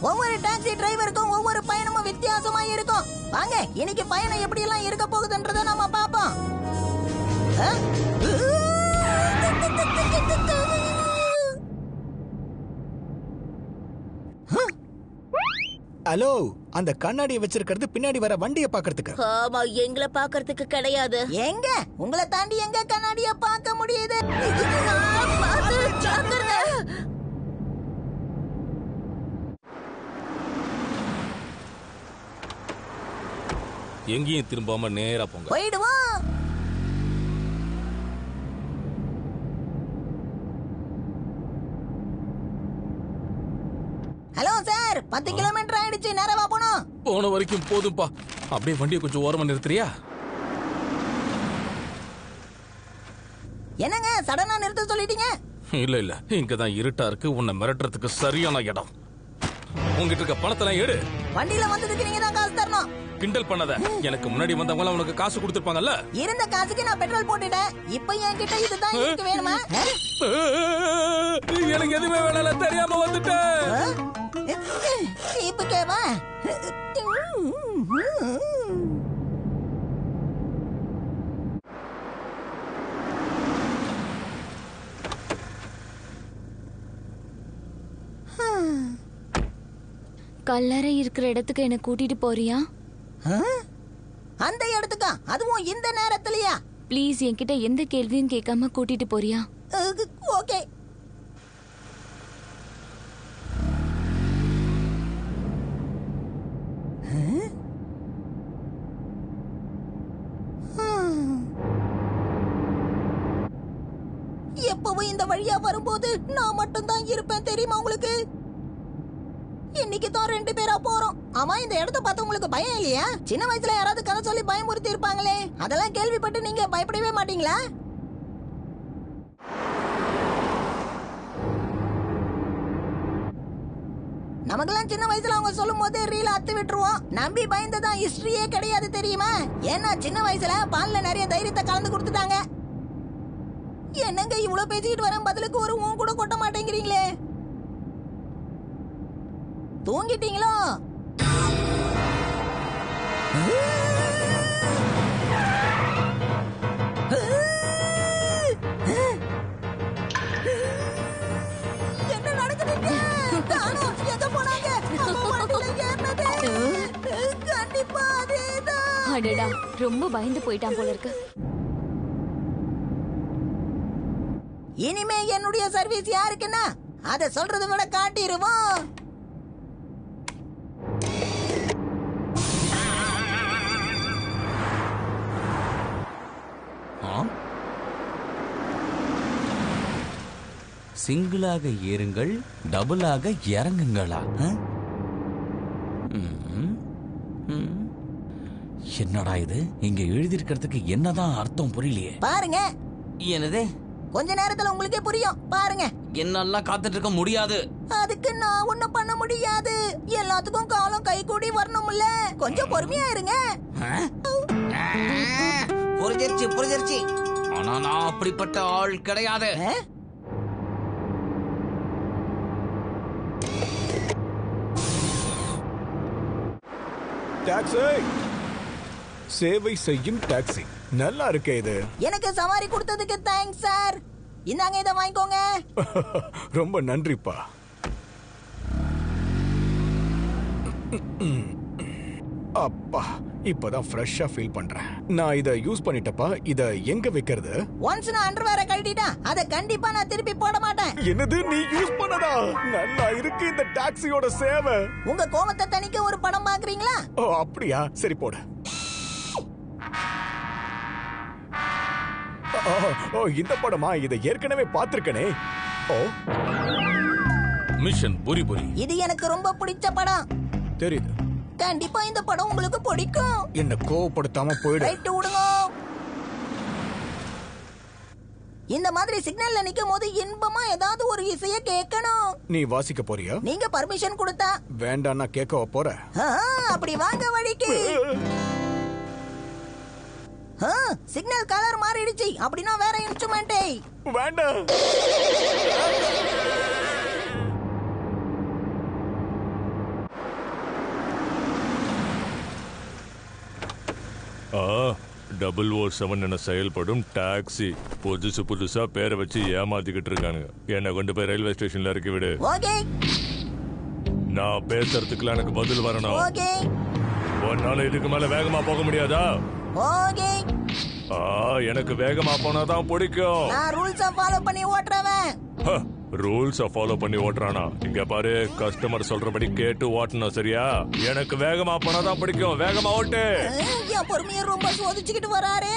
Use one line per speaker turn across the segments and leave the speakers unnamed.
ஒவ்வொரு டாக்ஸி டிரைவருக்கும் ஒவ்வொரு பயணமும் வித்தியாசமா இருக்கும். வாங்க இன்னைக்கு பயணம் எப்படி எல்லாம் இருக்க போகுதுன்றத நாம பாப்போம்.
ஹலோ, அந்த கண்ணாடியை வச்சிருக்கிறது பின்னாடி வர வண்டியை பாக்குறதுக்கு.
ஆமா, எங்களை பாக்குறதுக்கு கிடையாது.
எங்க உங்களை தாண்டி எங்க கண்ணாடிய பார்க்க முடியுது?
எங்கேயும் திரும்பாம நேரா போங்க.
போயிடுவோம். ஹலோ சார், 10 கிலோமீட்டர் ஆயிடுச்சு, நேரவா போனோம்.
போன வரைக்கும் போதும்பா. அப்படியே வண்டியை கொஞ்சம் ஓரமா நிறுத்துறியா?
என்னங்க சடனா நிறுத்த சொல்லிட்டீங்க?
இல்ல இங்கதான் இருட்டா இருக்கு. உன்னை மிரட்டுறதுக்கு சரியான இடம். உங்ககிட்ட இருக்க பணத்தெல்லாம் எடு.
வண்டியில வந்ததுக்கு நீங்க தான் காசு தரணும்.
கிண்டல் பண்ணாத. எனக்கு முன்னாடி வந்தவங்க உனக்கு காசு கொடுத்திருப்பாங்கல்ல.
இருந்த காசுக்கு நான் பெட்ரோல் போட்டுட்டேன். இப்போ என்கிட்ட இதுதான் எனக்கு வேணுமா?
எனக்கு எதுவுமே வேணால, தெரியாம வந்துட்டேன்.
இப்ப கேவா
கல்லறை இருக்கிற இடத்துக்கு என்ன கூட்டிட்டு போறியா?
அந்த இடத்துக்கா? அதுவும் இந்த நேரத்துலயா?
ப்ளீஸ் என்கிட்ட எந்த கேள்வியும் கேட்காம கூட்டிட்டு போறியா?
ஓகே. எப்பவும் இந்த வழியா வரும்போது நான் மட்டும் தான் இருப்பேன், தெரியுமா உங்களுக்கு? இன்னைக்கு தான் 2 பேரா போறோம். ஆமா, இந்த இடத்த பார்த்து உங்களுக்கு பயம் இல்லையா? சின்ன வயசுல யாராவது கதை சொல்லி பயமுறுத்தி இருப்பாங்களே, அதெல்லாம் கேள்விப்பட்டு நீங்க பயப்படவே மாட்டீங்களா? நமக்கெல்லாம் சின்ன வயசுல அவங்க சொல்லும் போது ரீல அத்து விட்டுருவோம். நம்பி பயந்ததான் ஹிஸ்டரியே கிடையாது, தெரியுமா? ஏன்னா சின்ன வயசுல பால்ல நிறைய தைரியத்தை கலந்து கொடுத்துட்டாங்க. என்னங்க இவ்வளவு பேசிக்கிட்டு வரேன், பதிலுக்கு ஒரு ஊன் கூட கொட்ட மாட்டேங்கிறீங்களே. தூங்கிட்டீங்களோ? என்ன நடக்குதுங்க? காணோம், எங்க போனாங்க? கண்டிப்பா அதேதான்.
அடடா, ரொம்ப பயந்து போயிட்டான் போல இருக்கு.
இனிமே என்னுடைய சர்வீஸ் யாருக்குன்னா அத சொல்றதை விட காட்டிடுவோம்.
சிங்கிளாக ஏறுங்கள், டபுளாக இறங்குங்களா? என்னடா இது? இங்க எழுதியிருக்கிறதுக்கு என்னதான் அர்த்தம் புரியலையே.
பாருங்க.
என்னது?
கொஞ்ச நேரத்துல உங்களுக்கே புரியும், பாருங்க.
என்னால காத்துட்டு இருக்க முடியாது.
அதுக்கு நான் ஒண்ணும் பண்ண முடியாது. எல்லாத்துக்கும் காலம் கை கூடி வரணும்ல. கொஞ்சம் பொறுமையா இருங்க.
புரிஞ்சிருச்சு. ஆனா நான் அப்படிப்பட்ட ஆள் கிடையாது.
டாக்ஸி, சேவை செய்யும் டாக்ஸி. நல்லா இருக்கே இது.
எனக்கு சவாரி கொடுத்ததுக்கு தேங்க்ஸ் சார். இந்தாங்க, இதை வாங்கிக்கோங்க.
ரொம்ப நன்றிப்பா. அப்பா, இப்பதான் ஃப்ரெஷ்ஷா ஃபீல் பண்றேன். நான் இத யூஸ் பண்ணிட்டப்பா. இத எங்க வைக்கிறது?
ஒன்ஸ் நான் அண்டர்வேரை கழட்டிட்டா அத கண்டிப்பா நான் திருப்பி போட மாட்டேன்.
என்னது, நீ யூஸ் பண்ணதா? நல்லா இருக்கு இந்த டாக்ஸியோட சேவை.
உங்க கோவத்தை தணிக்க ஒரு படம் பாக்குறீங்களா?
ஓ அப்படியா, சரி போடு. ஓ இந்த படமா? இத ஏற்கனவே பாத்திருக்கனே. ஓ,
மிஷன் புரி புரி.
இது எனக்கு ரொம்ப பிடிச்ச படம்.
தெரியுது.
கண்டிப்பா இந்த படம் உங்களுக்கு பிடிக்கும்.
என்ன கோவப்படுத்தாம போயிடு.
ரைட் விடுங்க. இந்த மாதிரி சிக்னல்ல நிக்கும் போது இன்பமா ஏதாவது ஒரு இசைய கேட்கணும்.
நீ வாசிக்க போறியா?
நீங்க பர்மிஷன் கொடுத்தா.
வேண்டாம், நான் கேட்க போற.
அப்படி வாங்க வழிக்கு. சிக்னல் கலர் மாறிடுச்சு. அப்படின்னா வேற இன்ஸ்ட்ருமெண்டே
வேண்டாம்.
007 என செயல்படும் டாக்ஸி. புதுசா பேரை வச்சு ஏமாத்திக்கிட்டு இருக்கானுங்க. என்னை கொண்டு போய் ரயில்வே ஸ்டேஷன்ல இறக்கி விடு.
ஓகே
நான் பேசுறதுக்குலாம் எனக்கு பதில் வரணும்.
ஓகே
உன்னால இதுக்கு மேல வேகமா போக முடியாதா?
ஓகே
எனக்கு வேகமா போனாதான் பிடிக்கும்.
நான் ரூல்ஸ ஃபாலோ பண்ணி ஓட்டுறவன்.
ரூல்ஸ ஃபாலோ பண்ணி ஓட்டுறானா? இங்க பாரு, கஸ்டமர் சொல்றபடி கேட்டு ஓட்டணும், சரியா? எனக்கு வேகமா போனாதான் பிடிக்கும். வேகமா ஓட்டு.
என் பொறுமையை ரொம்ப சோதிச்சுக்கிட்டு வராரு.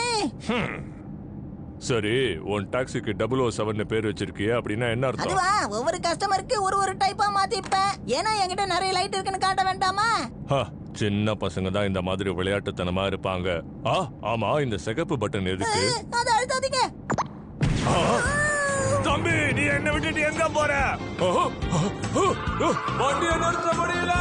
சரி, உன் டாக்ஸிக்கு 007 பேர் வச்சிருக்கிய, அப்படின்னா என்ன அர்த்தம்?
அதுவா, ஒவ்வொரு கஸ்டமருக்கு ஒரு டைப்பா மாத்திப்பேன். ஏன்னா என்கிட்ட நிறைய லைட் இருக்குன்னு காட்ட வேண்டாமா?
சின்ன பசங்க தான் இந்த மாதிரி விளையாட்டுத்தனமா இருப்பாங்க. ஆமா, இந்த சிகப்பு பட்டன் எதுக்கு?
அதை அழுத்தாதீங்க.
தம்பி, நீ என்ன விட்டுட்டு எங்க போற? வண்டியை நிறுத்த முடியல.